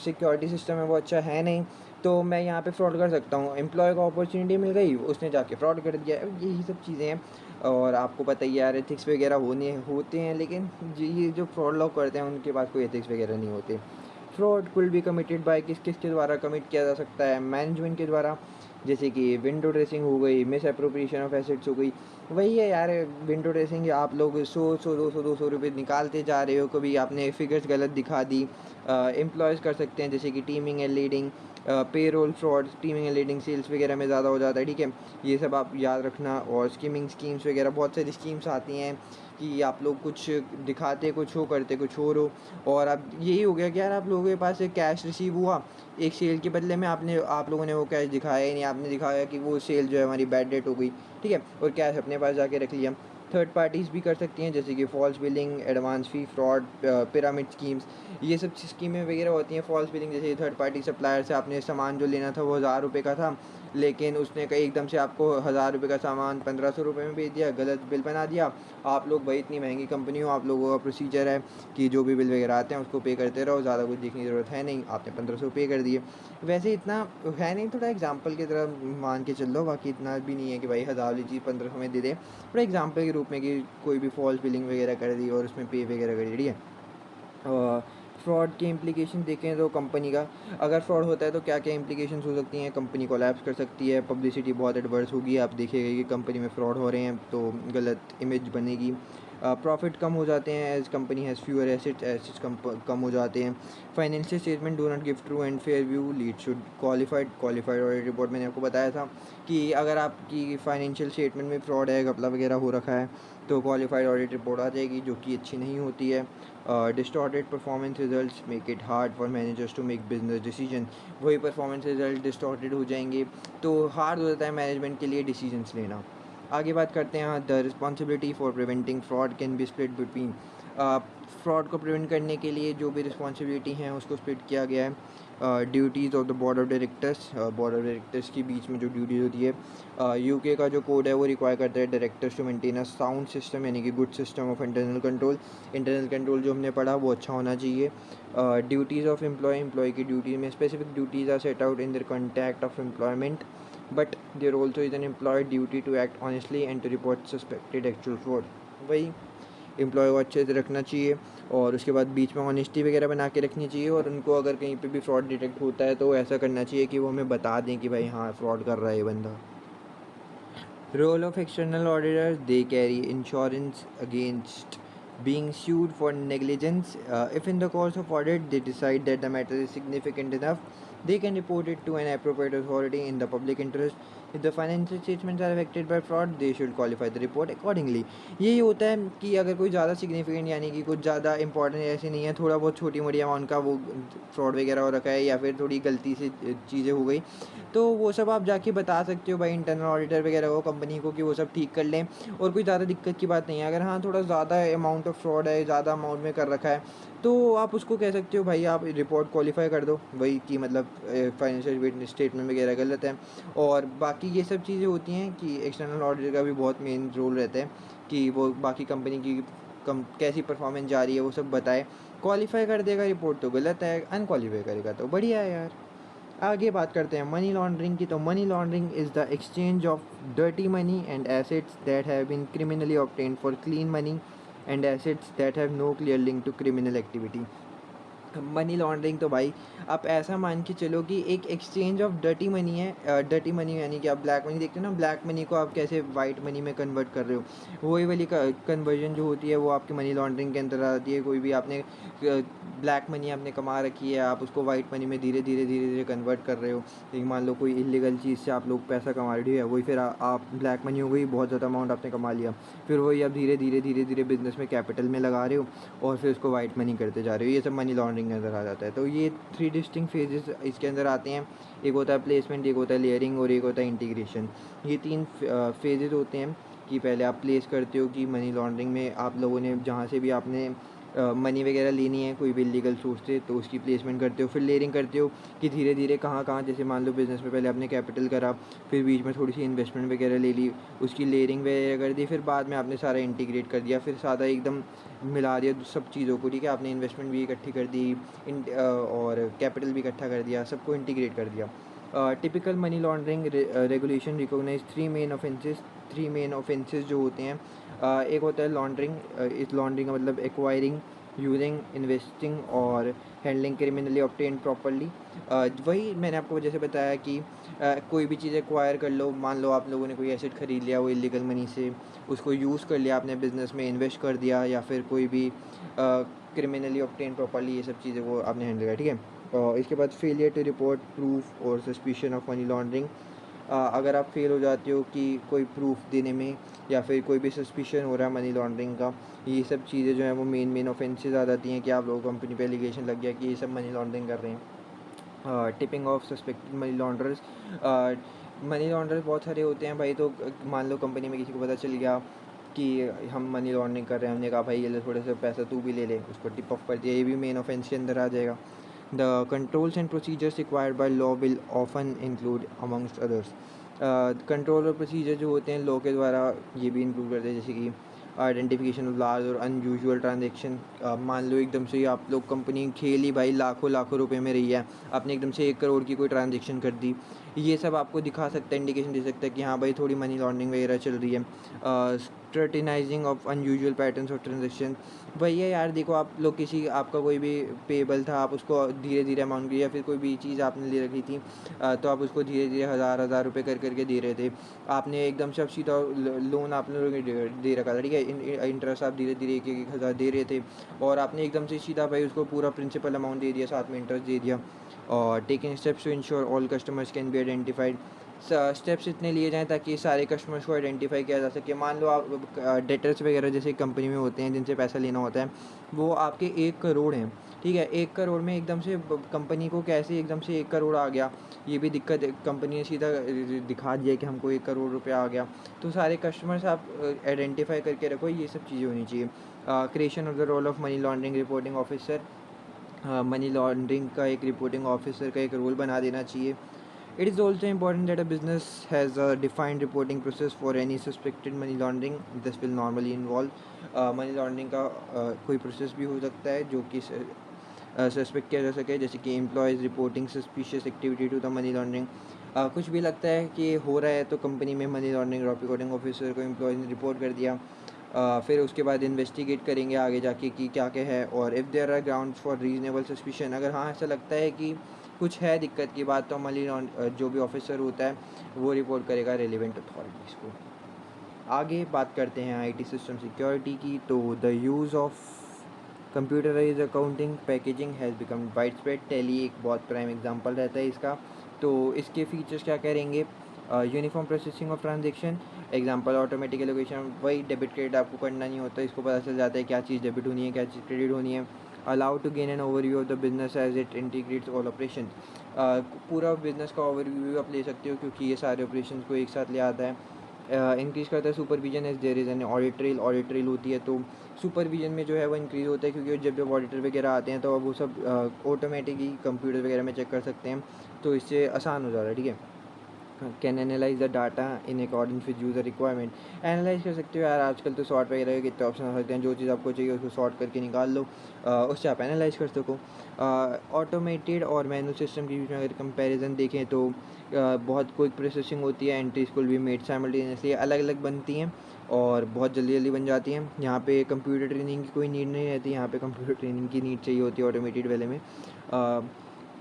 सिक्योरिटी सिस्टम है वो अच्छा है नहीं, तो मैं यहाँ पे फ्रॉड कर सकता हूँ। एम्प्लॉय को अपॉर्चुनिटी मिल गई, उसने जाके फ्रॉड कर दिया, यही सब चीज़ें हैं। और आपको पता ही यार एथिक्स वगैरह होते हैं, लेकिन ये जो फ्रॉड लोग करते हैं उनके पास कोई एथिक्स वगैरह नहीं होते। फ्रॉड कुल बी कमिटेड बाय किस किस के द्वारा कमिट किया जा सकता है, मैनेजमेंट के द्वारा, जैसे कि विंडो ड्रेसिंग हो गई, मिस अप्रोप्रिएशन ऑफ एसेट्स हो गई। वही है यार, विंडो ड्रेसिंग, आप लोग 100 200 रुपये निकालते जा रहे हो, कभी आपने फिगर्स गलत दिखा दी। एम्प्लॉयज़ कर सकते हैं जैसे कि teeming and lading, payroll fraud, teeming and lading sales वगैरह में ज़्यादा हो जाता है, ठीक है। ये सब आप याद रखना। और स्कीमिंग स्कीम्स वगैरह बहुत सारी स्कीम्स आती हैं कि आप लोग कुछ दिखाते कुछ हो, करते कुछ और हो। और अब यही हो गया कि यार आप लोगों के पास एक कैश रिसीव हुआ एक सेल के बदले में, आप लोगों ने वो कैश दिखाया ही नहीं, आपने दिखाया कि वो सेल जो है हमारी बैड डेट हो गई, ठीक है, और कैश अपने पास जाके रख लिया। थर्ड पार्टीज़ भी कर सकती हैं जैसे कि फॉल्स बिलिंग, एडवांस फी फ्रॉड, पिरामिड स्कीम्स, ये सब स्कीमें वगैरह होती हैं। फॉल्स बिलिंग जैसे थर्ड पार्टी सप्लायर से आपने सामान जो लेना था वो 1000 रुपये का था, लेकिन उसने कहीं एकदम से आपको 1000 रुपये का सामान 1500 रुपये में बेच दिया, गलत बिल बना दिया। आप लोग भाई इतनी महंगी कंपनी हो, आप लोगों का प्रोसीजर है कि जो भी बिल वगैरह आते हैं उसको पे करते रहो, ज़्यादा कुछ देखने की ज़रूरत है नहीं, आपने 1500 पे कर दिए। वैसे इतना है नहीं, थोड़ा एग्जांपल की तरह मान के चल लो, बाकी इतना भी नहीं है कि भाई 1000 वाली चीज़ 1500 में दे दे, थोड़ा एग्जांपल के रूप में कि कोई भी फॉल्स बिलिंग वगैरह कर दी और उसमें पे वगैरह कर दी, ठीक है। फ्रॉड के इम्प्लीकेशन देखें तो कंपनी का अगर फ्रॉड होता है तो क्या क्या इम्प्लीकेशंस हो सकती हैं। कंपनी कोलैप्स कर सकती है, पब्लिसिटी बहुत एडवर्स होगी, आप देखिएगा कि कंपनी में फ्रॉड हो रहे हैं तो गलत इमेज बनेगी। प्रॉफिट कम हो जाते हैं as company has fewer assets कम हो जाते हैं। Financial statement do not give true and fair view lead should qualified audit report. मैंने आपको बताया था कि अगर आपकी फाइनेंशियल स्टेटमेंट में फ्रॉड है, घपला वगैरह हो रखा है, तो क्वालिफाइड ऑडिट रिपोर्ट आ जाएगी जो कि अच्छी नहीं होती है। Distorted performance results make it hard for managers to make business decision. वही परफॉर्मेंस रिजल्ट डिस्टॉर्टेड हो जाएंगे तो हार्ड हो जाता है मैनेजमेंट के लिए डिसीजंस लेना। आगे बात करते हैं, the responsibility for preventing fraud can be split between. Fraud को प्रिवेंट करने के लिए जो भी रिस्पॉन्सिबिलिटी हैं उसको स्प्लिट किया गया है। Duties of the board of directors के बीच में जो ड्यूटीज़ होती है, यूके का जो कोड है वो रिक्वायर करता है directors to maintain a sound system, यानी कि good system of internal control जो हमने पढ़ा वो अच्छा होना चाहिए। ड्यूटीज़ ऑफ एम्प्लॉय की ड्यूटी में specific duties are set out in their contract of employment, but there also is an employee duty to act honestly and to report suspected actual fraud. वही एम्प्लॉय को अच्छे से रखना चाहिए और उसके बाद बीच में ऑनेस्टी वगैरह बना के रखनी चाहिए, और उनको अगर कहीं पे भी फ्रॉड डिटेक्ट होता है तो ऐसा करना चाहिए कि वो हमें बता दें कि भाई हाँ फ्रॉड कर रहा है ये बंदा। Role of external auditors, they carry insurance against being sued for negligence. If in the course of audit they decide that the matter is significant enough, they can report it to an appropriate authority in the public interest. If the financial statements are affected by fraud they should qualify the report accordingly. यही होता है कि अगर कोई ज़्यादा significant यानी कि कुछ ज़्यादा इंपॉर्टेंट ऐसे नहीं है, थोड़ा बहुत छोटी मोटी अमाउंट का वो फ्रॉड वगैरह हो रखा है या फिर थोड़ी गलती से चीज़ें हो गई, तो वो सब आप जाके बता सकते हो भाई इंटरनल ऑडिटर वगैरह को, कंपनी को, कि वो सब ठीक कर लें। और कोई ज़्यादा दिक्कत की बात नहीं है। अगर हाँ थोड़ा ज़्यादा अमाउंट ऑफ फ्रॉड है, ज़्यादा अमाउंट में कर रखा है, तो आप उसको कह सकते हो भाई आप रिपोर्ट क्वालिफाई कर दो, वही कि मतलब फाइनेंशियल स्टेटमेंट वगैरह गलत है। और बाकी ये सब चीज़ें होती हैं कि एक्सटर्नल ऑडिटर का भी बहुत मेन रोल रहता है कि वो बाकी कंपनी की कैसी परफॉर्मेंस जा रही है वो सब बताए। क्वालिफाई कर देगा रिपोर्ट तो गलत है, अनक्वालिफाई करेगा तो बढ़िया है यार। आगे बात करते हैं मनी लॉन्ड्रिंग की। तो money laundering is the exchange of dirty money and assets that have been criminally obtained for clean money and assets that have no clear link to criminal activity. Money laundering तो भाई आप ऐसा मान के चलो कि एक एक्सचेंज ऑफ डर्टी मनी है। डर्टी मनी यानी कि आप ब्लैक मनी देखते हो ना, ब्लैक मनी को आप कैसे वाइट मनी में कन्वर्ट कर रहे हो, वही वाली कन्वर्जन जो होती है वो आपकी मनी लॉन्ड्रिंग के अंदर आती है। कोई भी आपने ब्लैक मनी आपने कमा रखी है, आप उसको वाइट मनी में धीरे धीरे कन्वर्ट कर रहे हो। लेकिन मान लो कोई इलीगल चीज़ से आप लोग पैसा कमा रहे हो, वही फिर आप ब्लैक मनी हो गई, बहुत ज़्यादा अमाउंट आपने कमा लिया, फिर वही आप धीरे धीरे बिजनेस में कैपिटल में लगा रहे हो और फिर उसको वाइट मनी करते जा रहे हो। ये सब मनी लॉन्ड्रिंग के अंदर आ जाता है। तो ये 3 डिस्टिंक्ट फेजेस इसके अंदर आते हैं। एक होता है प्लेसमेंट, एक होता है लेयरिंग और एक होता है इंटीग्रेशन। ये 3 फेजेस होते हैं कि पहले आप प्लेस करते हो कि मनी लॉन्ड्रिंग में आप लोगों ने जहाँ से भी आपने मनी वगैरह लेनी है कोई भी इलीगल सोर्स से, तो उसकी प्लेसमेंट करते हो। फिर लेयरिंग करते हो कि धीरे धीरे कहाँ कहाँ, जैसे मान लो बिज़नेस में पहले आपने कैपिटल करा, फिर बीच में थोड़ी सी इन्वेस्टमेंट वगैरह ले ली, उसकी लेयरिंग वगैरह कर दी, फिर बाद में आपने सारा इंटीग्रेट कर दिया, फिर सादा एकदम मिला दिया सब चीज़ों को। ठीक है, आपने इन्वेस्टमेंट भी इकट्ठी कर दी, और कैपिटल भी इकट्ठा कर दिया, सबको इंटीग्रेट कर दिया। Typical money laundering regulation recognise 3 main offences जो होते हैं। एक होता है लॉन्ड्रिंग। इस लॉन्ड्रिंग का मतलब एक्वायरिंग, यूजिंग, इन्वेस्टिंग और हैंडलिंग क्रिमिनली ऑब्टेन प्रॉपरली। वही मैंने आपको जैसे बताया कि कोई भी चीज़ एक्वायर कर लो, मान लो आप लोगों ने कोई एसेट ख़रीद लिया वो इलीगल मनी से, उसको यूज़ कर लिया आपने बिज़नेस में, इन्वेस्ट कर दिया, या फिर कोई भी क्रिमिनली ऑब्टेन प्रॉपरली, ये सब चीज़ें वो आपने हैंडल किया। ठीक है, और इसके बाद फेलियर टू रिपोर्ट प्रूफ और सस्पिशन ऑफ मनी लॉन्ड्रिंग। अगर आप फेल हो जाते हो कि कोई प्रूफ देने में, या फिर कोई भी सस्पिशन हो रहा है मनी लॉन्ड्रिंग का, ये सब चीज़ें जो हैं वो मेन ऑफेंसेस आ जाती हैं कि आप लोगों कंपनी पे एलिगेशन लग गया कि ये सब मनी लॉन्ड्रिंग कर रहे हैं। Tipping of suspected money launderers. Money launderers बहुत सारे होते हैं भाई। तो मान लो कंपनी में किसी को पता चल गया कि हम मनी लॉन्ड्रिंग कर रहे हैं, हमने कहा भाई ये ले थोड़े से पैसा तू भी ले ले, उसको टिप ऑफ कर दिया, ये भी मेन ऑफेंस के अंदर आ जाएगा। The controls and procedures required by law will often include amongst others. Control और प्रोसीजर जो होते हैं लॉ के द्वारा ये भी इंक्लूड करते हैं, जैसे कि आइडेंटिफिकेशन ऑफ लार्ज और अनयूजुअल ट्रांजेक्शन। मान लो एकदम से आप लोग कंपनी खेली भाई, लाखों लाखों रुपए में रही है, आपने एकदम से 1 करोड़ की कोई ट्रांजेक्शन कर दी, ये सब आपको दिखा सकता है, इंडिकेशन दे सकता है कि हाँ भाई थोड़ी मनी लॉन्ड्रिंग वगैरह चल रही है। Scrutinising of unusual patterns of transaction. भैया यार देखो, आप लोग किसी आपका कोई भी पेबल था, आप उसको धीरे धीरे अमाउंट की, या फिर कोई भी चीज़ आपने ले रखी थी, तो आप उसको धीरे धीरे हज़ार हज़ार रुपये कर करके दे रहे थे। आपने एकदम से अब सीधा लोन आपने लोगों ने दे रखा था, ठीक है, इंटरेस्ट आप धीरे धीरे 1-1 हज़ार दे रहे थे, और आपने एकदम से सीधा भाई उसको पूरा प्रिंसिपल अमाउंट दे दिया, साथ में इंटरेस्ट दे दिया। और taking steps to ensure all customers can be identified. Steps इतने लिए जाएँ ताकि सारे कस्टमर्स को आइडेंटिफाई किया जा सके। मान लो आप डेटर्स वगैरह जैसे कंपनी में होते हैं जिनसे पैसा लेना होता है, वो आपके 1 करोड़ हैं, ठीक है, 1 करोड़ में एकदम से कंपनी को कैसे एकदम से 1 करोड़ आ गया, ये भी दिक्कत है। कंपनी ने सीधा दिखा दिया कि हमको 1 करोड़ रुपया आ गया, तो सारे कस्टमर्स आप आइडेंटिफाई करके रखो, ये सब चीज़ें होनी चाहिए। Creation of the role of money laundering reporting officer. Money laundering का एक रिपोर्टिंग ऑफिसर का एक रोल बना देना चाहिए। It is also important that a business has a defined reporting process for any suspected money laundering. This will normally involve money laundering का कोई process भी हो सकता है जो कि सस्पेक्ट किया जा सके, जैसे कि employees reporting suspicious activity to the money laundering. कुछ भी लगता है कि हो रहा है तो कंपनी में मनी लॉन्ड्रिंग, रिपोर्टिंग ऑफिसर को एम्प्लॉयज़ ने रिपोर्ट कर दिया। फिर उसके बाद इन्वेस्टिगेट करेंगे आगे जाके कि क्या क्या है, और if there are grounds for reasonable suspicion, अगर हाँ ऐसा लगता है कि कुछ है दिक्कत की बात, तो मनी जो भी ऑफिसर होता है वो रिपोर्ट करेगा रेलिवेंट अथॉरिटीज़ को। आगे बात करते हैं आईटी सिस्टम सिक्योरिटी की। तो the use of computerise accounting packaging has become widespread. Tally एक बहुत प्राइम एग्जांपल रहता है इसका। तो इसके फीचर्स क्या करेंगे, uniform processing of transaction, example automatic allocation, वही डेबिट क्रेडिट आपको करना नहीं होता, इसको पता चल जाता है क्या चीज़ डेबिट होनी है क्या चीज़ क्रेडिट होनी है। Allow to gain an overview of the business as it integrates all operation, पूरा बिजनेस का ओवरव्यू आप ले सकते हो क्योंकि ये सारे ऑपरेशन को एक साथ ले आता है। इंक्रीज़ करता है supervision as there is an audit trail होती है, तो सुपरविजन में जो है वो इंक्रीज़ होता है क्योंकि जब जब ऑडिटर वगैरह आते हैं तो अब वो सब ऑटोमेटिकली कंप्यूटर वगैरह में चेक कर सकते हैं, तो इससे आसान हो जाता है। ठीक है, can analyse the data in according with user requirement, analyse कर सकते हो यार, आजकल तो सॉर्ट वगैरह के कितने ऑप्शन आ सकते हैं, जो चीज़ आपको चाहिए उसको सॉर्ट करके निकाल लो, उससे आप एनालाइज कर सको। ऑटोमेटेड और मैनुअल सिस्टम के बीच में अगर कंपैरिजन देखें तो बहुत क्विक प्रोसेसिंग होती है, एंट्रीज कुल बी मेड साइमल्टेनियसली, अलग अलग बनती हैं और बहुत जल्दी जल्दी बन जाती हैं। यहाँ पे कंप्यूटर ट्रेनिंग की कोई नीड नहीं रहती, यहाँ पे कंप्यूटर ट्रेनिंग की नीड चाहिए होती है ऑटोमेटेड वाले में।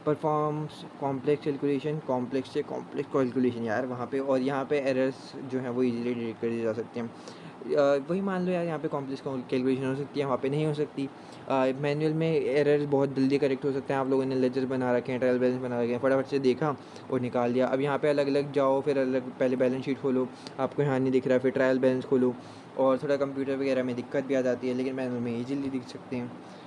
परफॉर्म्स कॉम्प्लेक्स कैलकुलेशन, कॉम्प्लेक्स से कॉम्प्लेक्स कैलकुलेशन यार वहाँ पे, और यहाँ पे एरर्स जो हैं वो इजीली डिटेक्ट कर दिए जा सकते हैं। वही मान लो यार यहाँ पे कॉम्प्लेक्स कैलकुलेशन हो सकती है, वहाँ पे नहीं हो सकती। मैनुअल में एरर्स बहुत जल्दी करेक्ट हो सकते हैं, आप लोगों ने लेजर बना रखे हैं, ट्रायल बैलेंस बना रखे हैं, फटाफट से देखा और निकाल दिया। अब यहाँ पे अलग अलग जाओ, फिर अलग पहले बैलेंस शीट खोलो, आपको यहाँ नहीं दिख रहा है, फिर ट्रायल बैलेंस खोलो, और थोड़ा कंप्यूटर वगैरह में दिक्कत भी आ जाती है, लेकिन मैनुअल में ईजिली दिख सकते हैं।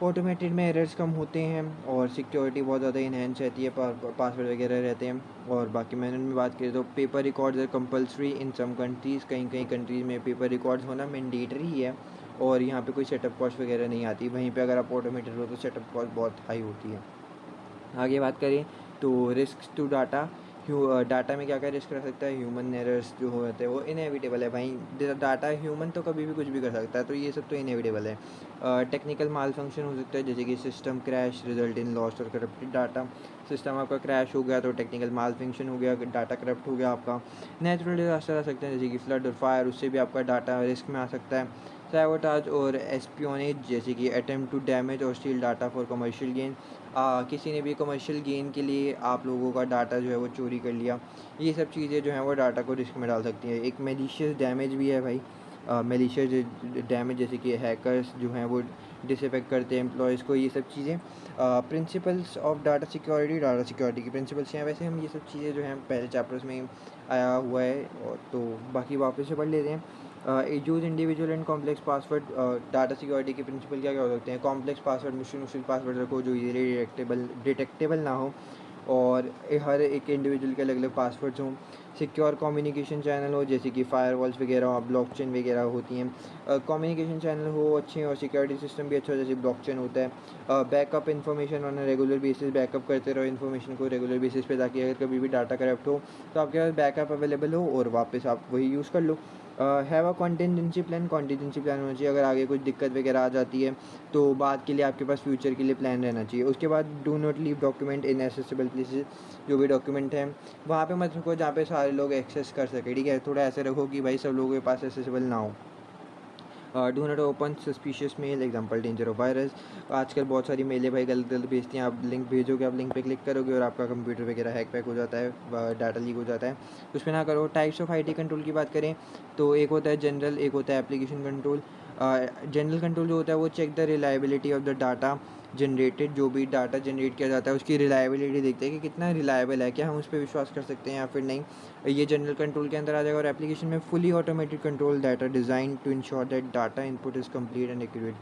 ऑटोमेटेड में एरर्स कम होते हैं और सिक्योरिटी बहुत ज़्यादा इन्हेंस रहती है, पासवर्ड वगैरह रहते हैं। और बाकी मैनुअल में बात करें तो paper records are compulsory in some countries, कहीं कहीं कंट्रीज़ में पेपर रिकॉर्ड्स होना मैंडेटरी है, और यहाँ पे कोई सेटअप कॉस्ट वगैरह नहीं आती। वहीं पे अगर आप ऑटोमेटेड हो तो सेटअप कॉस्ट बहुत हाई होती है। आगे बात करें तो रिस्क टू डाटा, डाटा में क्या क्या रिस्क रह सकता है, ह्यूमन एरर्स जो होते हैं वो इनएविटेबल है भाई, डाटा ह्यूमन तो कभी भी कुछ भी कर सकता है, तो ये सब तो इनएविटेबल है। टेक्निकल माल फंक्शन हो सकता है, जैसे कि system crash result in lost और करप्टेड डाटा, सिस्टम आपका क्रैश हो गया तो टेक्निकल माल फंक्शन हो गया, डाटा करप्ट हो गया आपका। नेचुरल डिजास्टर आ सकते हैं जैसे कि फ्लड और फायर, उससे भी आपका डाटा रिस्क में आ सकता है। सैबोटाज और एस्पियोनेज, जैसे कि अटेम्प्ट टू डैमेज और steel data for commercial gain, किसी ने भी कमर्शियल गेन के लिए आप लोगों का डाटा जो है वो चोरी कर लिया, ये सब चीज़ें जो हैं वो डाटा को रिस्क में डाल सकती हैं। एक मेलिशियस डैमेज भी है भाई, मेलिशियस डैमेज जैसे कि हैकर्स जो हैं वो डिसअफेक्ट करते हैं एम्प्लॉयज़ को, ये सब चीज़ें। प्रिंसिपल्स ऑफ डाटा सिक्योरिटी की प्रिंसिपल्स हैं, वैसे हम ये सब चीज़ें जो हैं पहले चैप्टर्स में आया हुआ है, और तो बाकी वापस से पढ़ लेते हैं। Use individual and complex password, data security के प्रिंसिपल क्या क्या हो सकते हैं, कॉम्प्लेक्स पासवर्ड, मुश्किल मुश्किल पासवर्ड रखो जो इजीली डिटेक्टेबल ना हो, और हर एक इंडिविजुअल के अलग अलग पासवर्ड्स हों। सिक्योर कम्युनिकेशन चैनल हो, जैसे कि फायरवॉल्स वगैरह और ब्लॉकचेन वगैरह होती हैं, कम्युनिकेशन चैनल हो अच्छे, और सिक्योरिटी सिस्टम भी अच्छा हो जैसे ब्लॉकचेन होता है। Backup information on regular basis, backup करते रहो इन्फॉर्मेशन को रेगुलर बेसिस पे, ताकि अगर कभी भी डाटा करप्ट हो तो आपके पास बैकअप अवेलेबल हो और वापस आप वही यूज़ कर लो। Have a contingency plan, contingency plan होना चाहिए, अगर आगे कुछ दिक्कत वगैरह आ जाती है तो बाद के लिए आपके पास फ्यूचर के लिए प्लान रहना चाहिए। उसके बाद do not leave document in accessible places, जो भी डॉक्यूमेंट हैं वहाँ पे मत रखो जहाँ पे सारे लोग एक्सेस कर सके, ठीक है, थोड़ा ऐसे रखो कि भाई सब लोगों के पास एसेसिबल ना हो। Do not open suspicious mail, example danger of virus, आजकल बहुत सारी मेलें भाई गलत गलत भेजती हैं, आप लिंक भेजोगे, आप लिंक पे क्लिक करोगे और आपका कंप्यूटर वगैरह हैक पैक हो जाता है, डाटा लीक हो जाता है, उस पर ना करो। टाइप्स ऑफ आईटी कंट्रोल की बात करें तो एक होता है जनरल, एक होता है एप्लीकेशन कंट्रोल। जनरल कंट्रोल जो होता है वो check the reliability of the data generated, जो भी डाटा जनरेट किया जाता है उसकी रिलायबिलिटी देखते हैं कि कितना रिलायबल है, क्या हम उस पर विश्वास कर सकते हैं या फिर नहीं, ये जनरल कंट्रोल के अंदर आ जाएगा। और एप्लीकेशन में fully automated control that are design to ensure that data input is complete and accurate,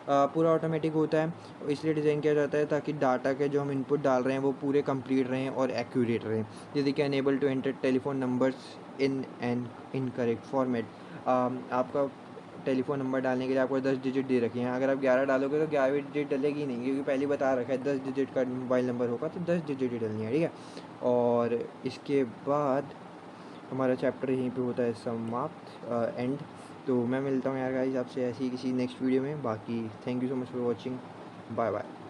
पूरा ऑटोमेटिक होता है, इसलिए डिज़ाइन किया जाता है ताकि डाटा के जो हम इनपुट डाल रहे हैं वो पूरे कंप्लीट रहें और एक्यूरेट रहें। जैसे कि unable to enter telephone numbers in an incorrect format, आपका टेलीफोन नंबर डालने के लिए आपको 10 डिजिट दे रखे हैं, अगर आप 11 डालोगे तो 11वीं डिजिट डलेगी नहीं, क्योंकि पहले बता रखा है 10 डिजिट का मोबाइल नंबर होगा तो 10 डिजिट ही डलनी है, ठीक है। और इसके बाद हमारा चैप्टर यहीं पे होता है समाप्त, एंड। तो मैं मिलता हूँ यार गाइस आपसे ऐसी किसी नेक्स्ट वीडियो में, बाकी thank you so much for watching, bye bye.